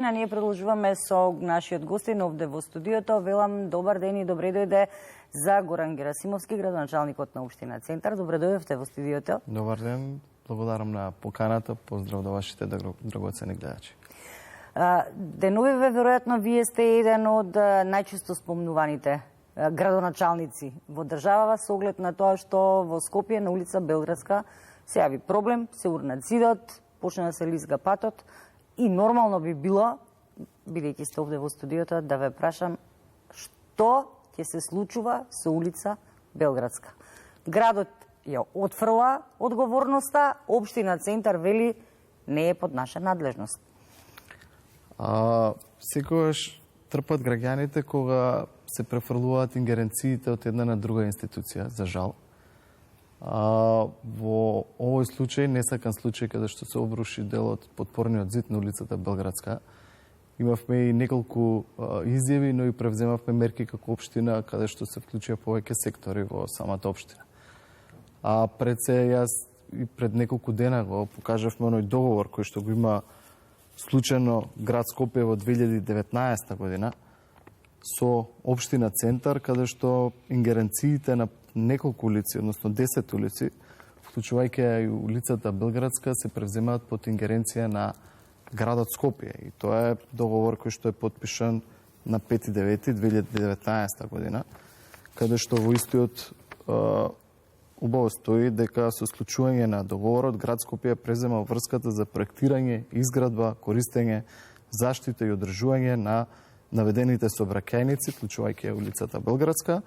Ние продолжуваме со нашиот гостин овде во студиото. Велам добар ден и добре дојде за Горан Герасимовски, градоначалникот на општина Центар. Добре дојдовте во студиото. Добар ден, благодарам на поканата. Поздрав до вашите драгоцени гледачи. Деновиве, веројатно, вие сте еден од најчесто спомнуваните градоначалници во државава со оглед на тоа што во Скопје на улица Белградска се јави проблем, се урнат зидот, почна да се лизга патот. И нормално би било, бидејќи сте овде во студиото, да ве прашам што ќе се случува со улица Белградска. Градот ја отфрла одговорноста, општина Центар вели не е под наша надлежност. Секогаш трпат граѓаните кога се префрлуваат ингеренциите од една на друга институција, за жал. Во овој случај, несакан случај каде што се обруши дел од подпорниот зид на улицата Белградска, имавме и неколку изјави, но и превземавме мерки како општина каде што се вклучија повеќе сектори во самата општина. Пред се јас и пред неколку дена го покажавме оној договор кој што го има случајно град Скопје во 2019 година со општина Центар, каде што ингеренциите на неколку улици, односно 10 улици, вклучувајќи и улицата Белградска, се превземаат под ингеренција на градот Скопје. И тоа е договор кој што е подпишан на 5.9.2019 година, каде што во истиот убаво стои дека со склучување на договорот град Скопје презема врската за проектирање, изградба, користење, заштита и одржување на наведените сообраќајници, вклучувајќи улицата Белградска,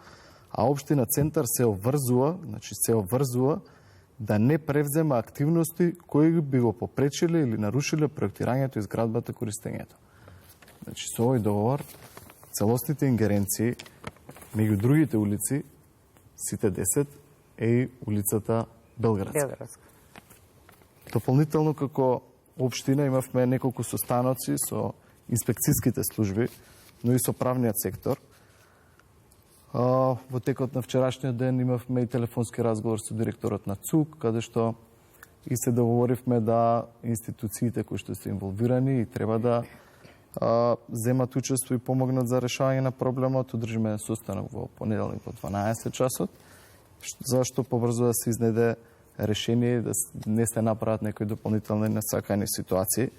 а општина Центар се обврзува да не превзема активности кои би го попречиле или нарушиле проектирањето, изградбата, користењето. Со овој договор целосните ингеренции меѓу другите улици, сите 10, е и улицата Белградска. Дополнително како општина имавме неколку состаноци со инспекцијските служби, но и со правниот сектор. Во текот на вчерашниот ден имавме и телефонски разговор со директорот на ЦУК, каде што и се договоривме да институциите кои што се инволвирани и треба да земат учество и помогнат за решавање на проблемот. Одржиме состанок во понеделник во 12 часот, зашто побрзо да се изнеде решение и да не се направат некои дополнителни несакани ситуации.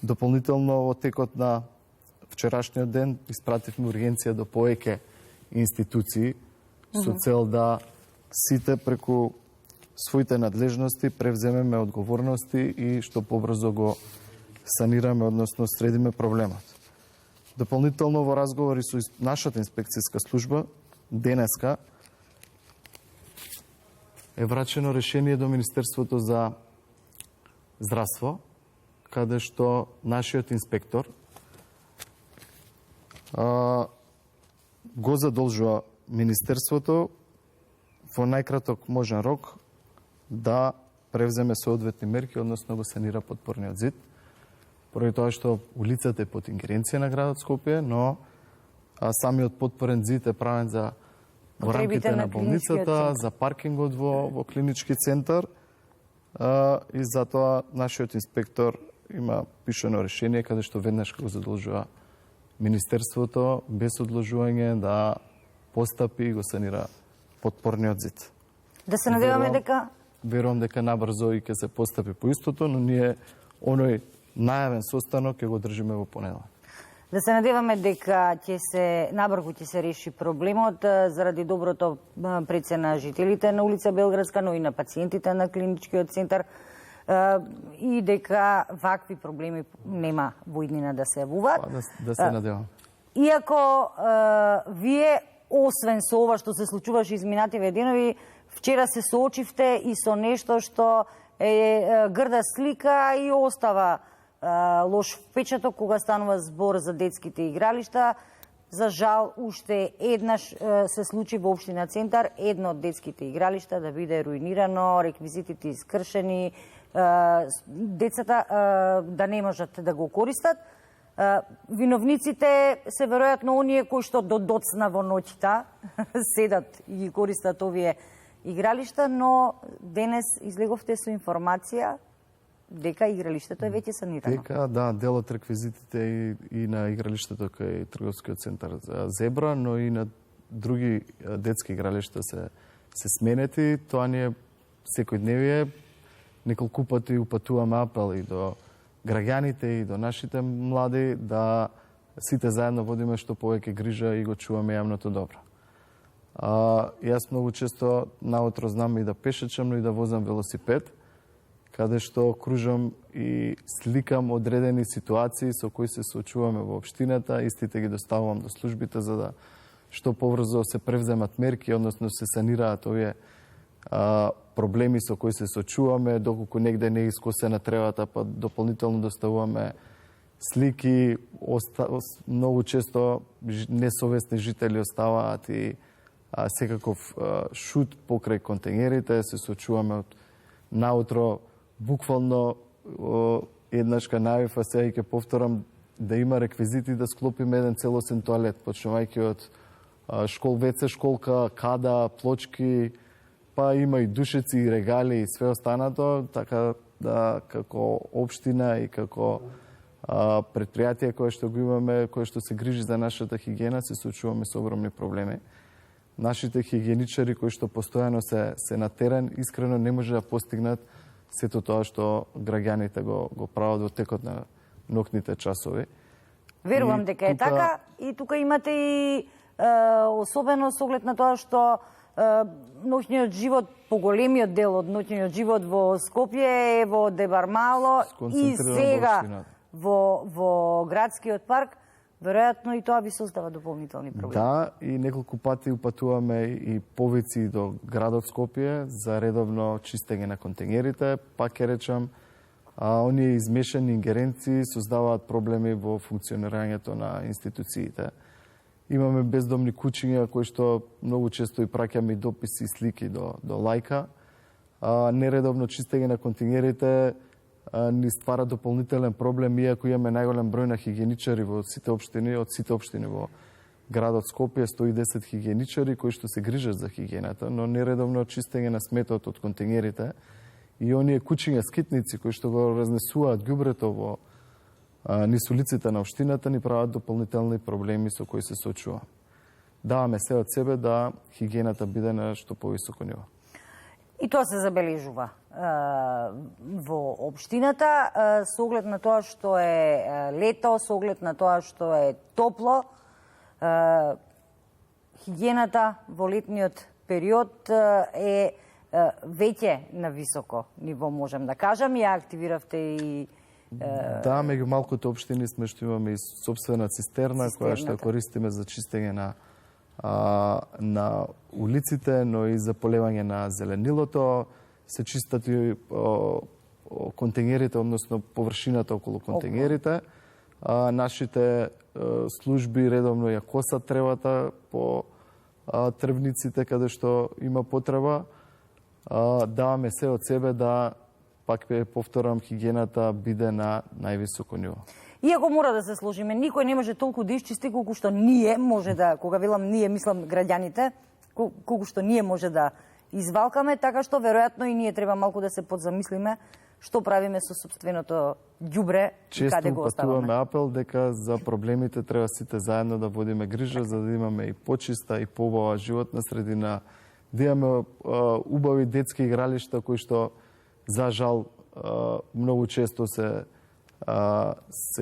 Дополнително во текот на вчерашниот ден испративме ургенција до повеќе институции со цел да сите преку своите надлежности превземеме одговорности и што побрзо го санираме, односно средиме проблемот. Дополнително во разговори со нашата инспекцијска служба денеска е врачено решение до Министерството за здравство, каде што нашиот инспектор го задолжува Министерството во најкраток можен рок да превземе соодветни мерки, односно го санира подпорниот зид, поради тоа што улицата е под ингеренција на градот Скопје, но самиот подпорен зид е правен за во рамките на болницата, за паркингот во клинички центар, и затоа нашиот инспектор има пишано решение каде што веднаш го задолжува Министерството без одложување да постапи и го санира подпорниот зид. Да се надеваме дека верувам дека набрзо и ќе се постапи по истото, но ние оној најавен состанок ќе го држиме во понеделник. Да се надеваме дека набрзо ќе се реши проблемот заради доброто прецена жителите на улица Белградска, но и на пациентите на клиничкиот центар, и дека вакви проблеми нема во иднина да се јавуваат. Да се надевам. Иако вие, освен со ова што се случуваше изминативе денови, вчера се соочивте и со нешто што е грда слика и остава лош впечаток кога станува збор за детските игралишта. За жал, уште еднаш се случи во општина Центар едно од детските игралишта да биде руинирано, реквизитите искршени, децата да не можат да го користат. Виновниците се веројатно оние кои што до доцна во ноќта седат и ги користат овие игралишта, но денес излеговте со информација дека игралиштето е веќе санирано. Дека, да, дел од реквизитите и на игралиштето кај трговскиот центар Зебра, но и на други детски игралишта се сменети. Тоа ни е секојдневие. Неколку пати упатуваме апел и до граѓаните и до нашите млади да сите заедно водиме што повеќе грижа и го чуваме јавното добро. Јас многу често наутро знам и да пешачам, но и да возам велосипед, каде што кружам и сликам одредени ситуации со кои се соочуваме во општината, истите ги доставувам до службите за да што побрзо се превземат мерки, односно се санираат овие проблеми со кои се соочуваме, доколку негде не е искосена тревата, па дополнително доставуваме слики. Многу често несовесни жители оставаат и секаков шут покрај контейнерите, се соочуваме од наутро. Буквално еднашка најавив, сега ќе повторам, да има реквизити да склопиме еден целосен тоалет, почнувајќи од WC школка, када, плочки, па има и душеци, и регали и све останато, така да како општина и како предпријатие кое што го имаме, кое што се грижи за нашата хигиена, се соочуваме со огромни проблеми. Нашите хигиеничари кои што постојано се на терен, искрено не може да постигнат сето тоа што граѓаните го прават во текот на ноќните часови. Верувам дека е така и тука имате и особено со оглед на тоа што ноќниот живот, поголемиот дел од ноќниот живот во Скопје е во Дебармало и сега во градскиот парк, веројатно и тоа ви создава дополнителни проблеми. Да, и неколку пати упатуваме и повици до градот Скопје за редовно чистење на контейнерите. Пак ќе речам, оние измешани ингеренции создаваат проблеми во функционирањето на институциите. Имаме бездомни кучиња кои што многу често и праќаме и дописи и слики до лајка. Нередовно чистење на контейнерите ни ствара дополнителен проблем, иако имаме најголем број на хигиеничари во сите општини, од сите општини во градот Скопје, 110 хигиеничари кои што се грижат за хигиената, но нередовно чистење на сметот од контейнерите и оние кучиња скитници кои што го разнесуваат ѓубрето во низ улиците на општината ни прават дополнителни проблеми со кои се соочуваме. Даваме се од себе да хигиената биде на што повисоко ниво. И тоа се забележува во општината, со оглед на тоа што е лето, со оглед на тоа што е топло. Хигиената во летниот период е веќе на високо ниво, можем да кажам. Ја активиравте и да, меѓу малкото општини сме што имаме и собствена цистерна која што користиме за чистење на улиците, но и за полевање на зеленилото. Се чистат и контейнерите, односно површината околу контейнерите. Нашите служби редовно ја косат тревата по тревниците каде што има потреба. Даваме се од себе да, пак повторам, хигиената биде на највисоко ниво. Иако мора да се сложиме, никој не може толку да исчисти колку што ние може да, кога велам ние, мислам граѓаните, колку што ние може да извалкаме, така што веројатно и ние треба малку да се подзамислиме што правиме со собственото ѓубре и каде го оставаме. Често упатуваме апел дека за проблемите треба сите заедно да водиме грижа, за да имаме и почиста и побава животна средина, да имаме убави детски игралишта кои што за жал многу често се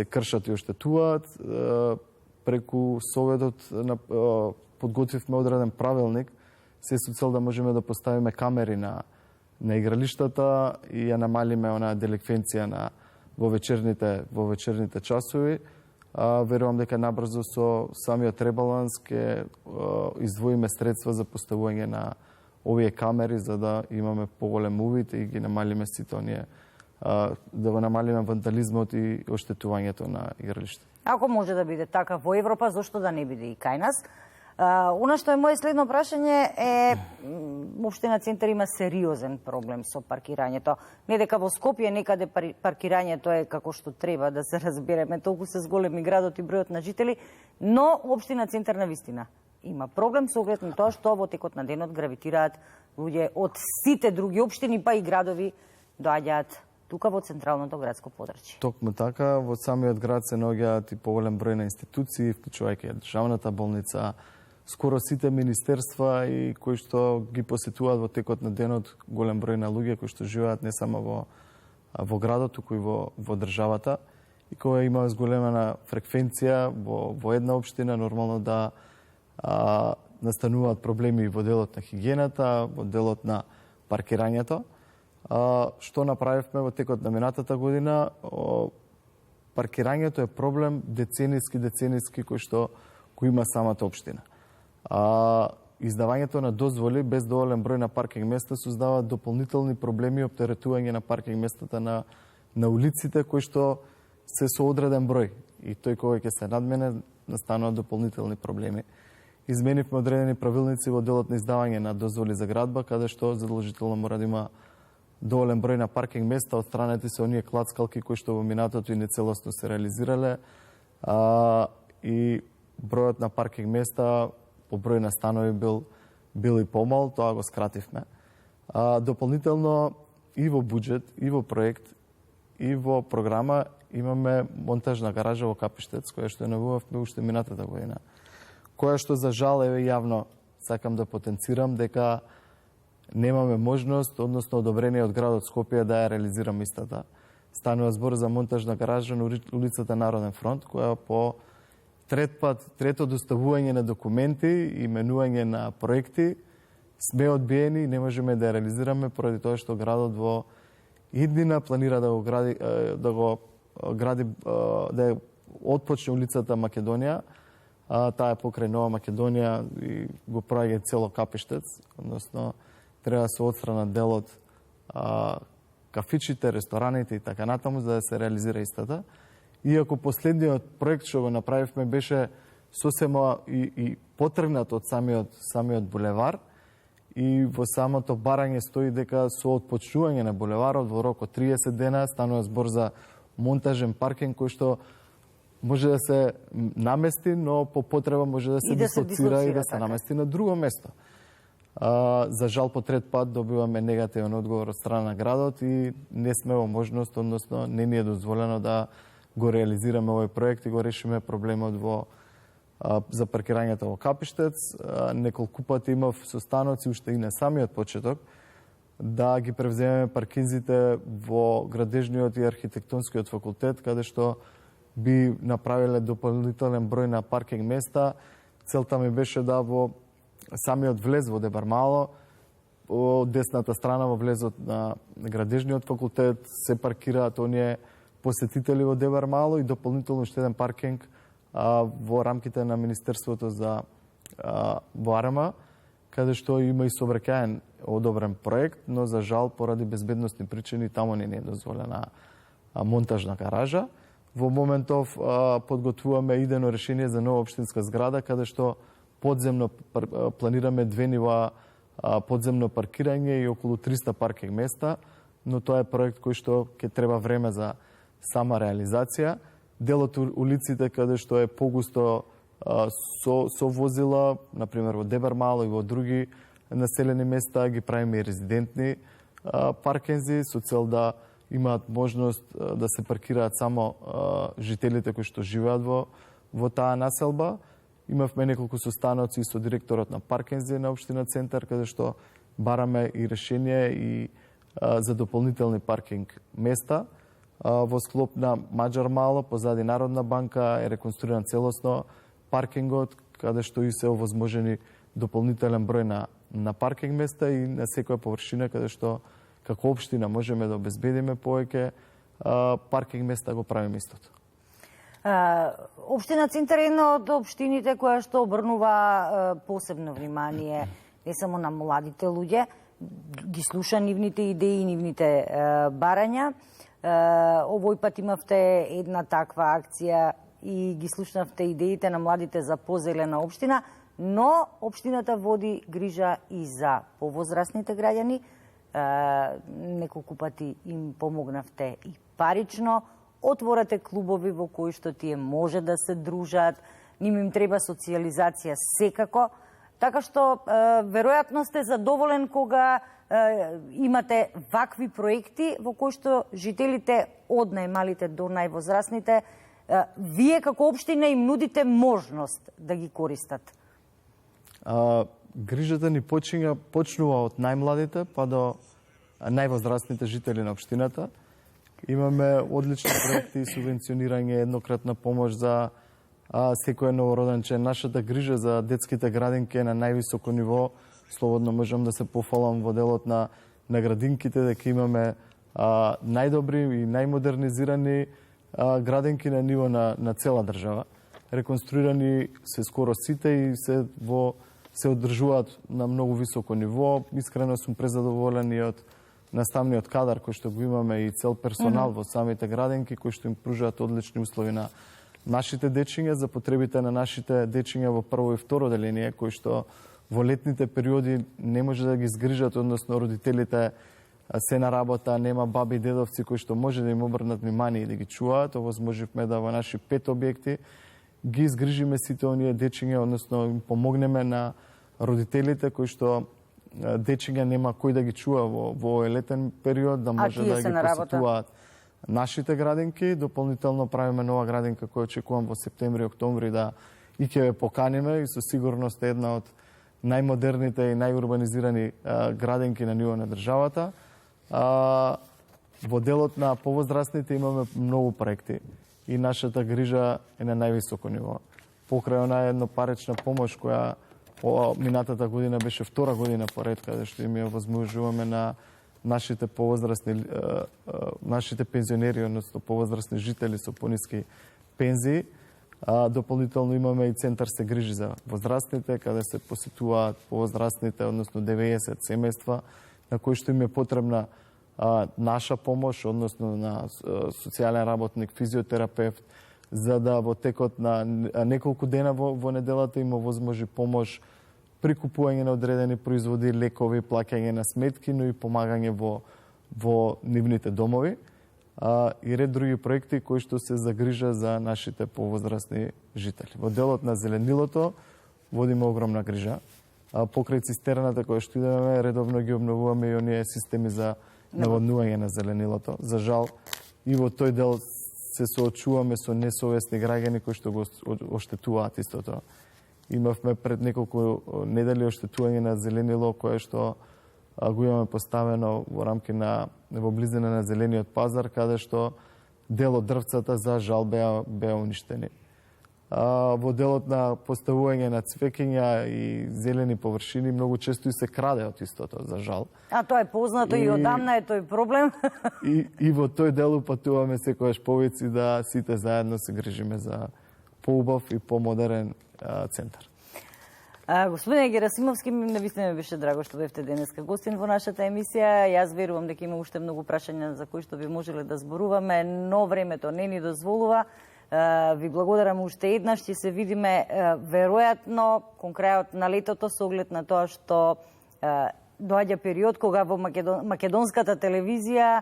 кршат и оштетуваат. Преку Советот подготвивме одреден правилник се со цел да можеме да поставиме камери на игралиштата и ја намалиме онаа деликвенција во вечерните часови. Верувам дека набрзо со самиот ребаланс ќе издвоиме средства за поставување на овие камери за да имаме поголем увид и ги намалиме сите оние, да го намалиме вандализмот и оштетувањето на игралиште. Ако може да биде така во Европа, зошто да не биде и кај нас? Она што е моje следно прашање е, општина Центар има сериозен проблем со паркирањето. Не дека во Скопје некаде паркирањето е како што треба да се разбереме, толку се зголеми градот и бројот на жители, но општина Центар навистина има проблем со оглед на тоа што во текот на денот гравитираат луѓе од сите други општини, па и градови, доаѓаат тука во централното градско подрачје. Токму така, во самиот град се наоѓаат и поголем број на институции, вклучувајќи државната болница, скоро сите министерства и кои што ги посетуваат во текот на денот голем број на луѓе кои што живеат не само во градот, туку и во државата. И кога има зголемена фреквенција во една општина, нормално да настануваат проблеми во делот на хигиената, во делот на паркирањето. Што направивме во текот на минатата година? Паркирањето е проблем децениски кој има самата општина. Издавањето на дозволи без доволен број на паркинг места создава дополнителни проблеми и оптеретување на паркинг местата на улиците кои што се со одреден број. И тој кога ќе се надмене, настануваат дополнителни проблеми. Изменивме одредени правилници во делот на издавање на дозволи за градба, каде што задолжително мора да има доволен број на паркинг места, отстранети се оние клацкалки кои што во минатото и нецелосно се реализирале, и бројот на паркинг места по број на станови бил и помал, тоа го скративме. Дополнително и во буџет, и во проект, и во програма имаме монтажна гаража во Капиштец, која што ја навувавме уште минатата година, која што за жал еве јавно сакам да потенцирам дека немаме можност, односно одобрение од градот Скопје да ја реализираме истата. Станува збор за монтажна гаража на улицата Народен фронт, која по трето доставување на документи и именување на проекти сме одбиени и не можеме да ја реализираме поради тоа што градот во иднина планира да отпочне улицата Македонија. Таа е покрај Нова Македонија и го проаѓа цело Капиштец, односно треба да се отстранат делот кафичите, рестораните и така натаму за да се реализира истата. Иако последниот проект што го направивме беше сосема и потргнат од самиот булевар и во самото барање стои дека со отпочнување на булеварот во рок од 30 дена станува збор за монтажен паркинг кој што може да се намести, но по потреба може да се дислоцира и да се намести на друго место. За жал по трет пат добиваме негативен одговор од страна на градот и не сме во можност, односно не ни е дозволено да го реализираме овој проект и го решиме проблемот за паркирањето во Капиштец. Неколку пати имав состаноци уште и на самиот почеток да ги превземеме паркинзите во градежниот и архитектонскиот факултет, каде што би направиле дополнителен број на паркинг места. Целта ми беше да во самиот влез во Дебармало, од десната страна во влезот на градежниот факултет се паркираат оние посетители во Дебармало и дополнително уште еден паркинг во рамките на Министерството за Арама, каде што има и сообраќаен одобрен проект, но за жал поради безбедностни причини таму не е дозволена монтажна гаража. Во моментов подготвуваме идено решение за нова општинска зграда, каде што подземно планираме 2 нива подземно паркирање и околу 300 паркинг места, но тоа е проект кој што ќе треба време за сама реализација. Делот улиците каде што е погусто со возила, например во Дебармало и во други населени места, ги правиме и резидентни паркинзи со цел да имаат можност да се паркираат само жителите кои што живеат во таа населба. Имавме неколку состаноци со директорот на паркинзи на општина Центар, каде што бараме и решение и за дополнителни паркинг места. Во склоп на Маџар Мало, позади Народна банка, е реконструиран целосно паркингот, каде што и се овозможени дополнителен број на паркинг места и на секоја површина каде што како општина можеме да обезбедиме повеќе паркинг места, го правиме истото. Општина Центар е една од општините која што обрнува посебно внимание не само на младите луѓе, ги слуша нивните идеи и нивните барања. Овој пат имавте една таква акција и ги слушнавте идеите на младите за позелена општина, но општината води грижа и за повозрастните граѓани. Неколку пати им помогнавте и парично. Отворете клубови во кои што тие може да се дружат. Ним им треба социализација секако. Така што веројатно сте задоволен кога имате вакви проекти во кои што жителите од најмалите до највозрастните, вие како општина им нудите можност да ги користат. Грижата ни почнува од најмладите па до највозрастните жители на општината. Имаме одлични проекти, субвенционирање, еднократна помош за секој новороденче. Нашата грижа за детските градинки е на највисоко ниво. Слободно можам да се пофалам во делот на градинките, дека имаме најдобри и најмодернизирани градинки на ниво на цела држава. Реконструирани се скоро сите и се одржуваат на многу високо ниво. Искрено сум презадоволен и од наставниот кадар кој што го имаме и цел персонал во самите градинки кои што им пружаат одлични услови на нашите дечиња за потребите на нашите дечиња во прво и второ деление кои што во летните периоди не може да ги згрижат, односно родителите се на работа, нема баби и дедовци кои што може да им обрнат внимание и да ги чуваат. Овозможивме да во наши 5 објекти ги изгрижиме сите оние дечиња, односно им помогнеме на родителите кои што дечиња нема кој да ги чува во овој летен период, да може да ги посетуваат нашите градинки. Дополнително правиме нова градинка која очекувам во септември, октомври да и ќе ве поканиме и со сигурност е една од најмодерните и најурбанизирани градинки на ниво на државата. Во делот на повозрастните имаме многу проекти и нашата грижа е на највисоко ниво. Покрај онаа еднопарична помош која минатата година беше втора година поред, каде што им ја возможуваме на нашите повозрастни, нашите пензионери, односно повозрастни жители со пониски пензии. Дополнително имаме и центар се грижи за возрастните, каде се посетуваат повозрастните, односно 90 семејства, на кои што им е потребна наша помош, односно на социјален работник, физиотерапевт, за да во текот на неколку дена во неделата има возможи помош при купување на одредени производи, лекови, плаќање на сметки, но и помагање во нивните домови и ред други проекти кои што се загрижа за нашите повозрастни жители. Во делот на зеленилото водиме огромна грижа. Покрај цистерната која што идеме, редовно ги обновуваме и оние системи за наводнување на зеленилото. За жал, и во тој дел се соочуваме со несовесни граѓани кои што го оштетуваат истото. Имавме пред неколку недели оштетување на зеленило кое што го имаме поставено во рамки во близина на зелениот пазар, каде што дел од дрвцата за жал беа уништени. Во делот на поставување на цвеќиња и зелени површини многу често и се краде од истото, за жал. Тоа е познато и одамна е тој проблем. И во тој дел упатуваме секогаш повици да сите заедно се грижиме за поубав и помодерен центар. Господине Герасимовски, навистина ми беше драго што бевте денеска гостин во нашата емисија. Јас верувам дека има уште многу прашања за кои што би можеле да зборуваме, но времето не ни дозволува. Ви благодарам уште еднаш, ќе се видиме веројатно кон крајот на летото со оглед на тоа што доаѓа период кога во македонската телевизија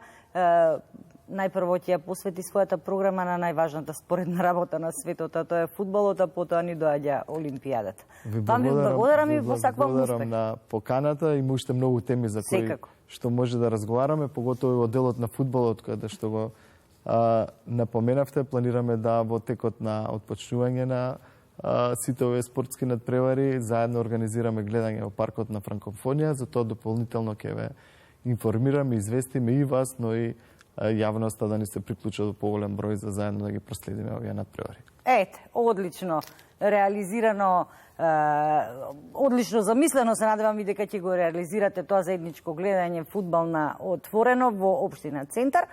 најпрво ќе ја посвети својата програма на најважната споредна работа на светот, а тоа е фудбалот, а потоа ни доаѓа Олимпијадата. Вам ви благодарам и посакувам успех. Благодарам на поканата, има уште многу теми за кои што може да разговараме, поготово во делот на фудбалот, каде што го напоменавте. Планираме да во текот на отпочнување на сите овие спортски надпревари заедно организираме гледање во паркот на Франкофонија, затоа дополнително ќе ве информираме, известиме и вас, но и јавноста да ни се приклучат до поголем број за заедно да ги проследиме овие надпревари. Ете, одлично реализирано, одлично замислено, се надевам и дека ќе го реализирате тоа заедничко гледање фудбал на отворено во општина Центар.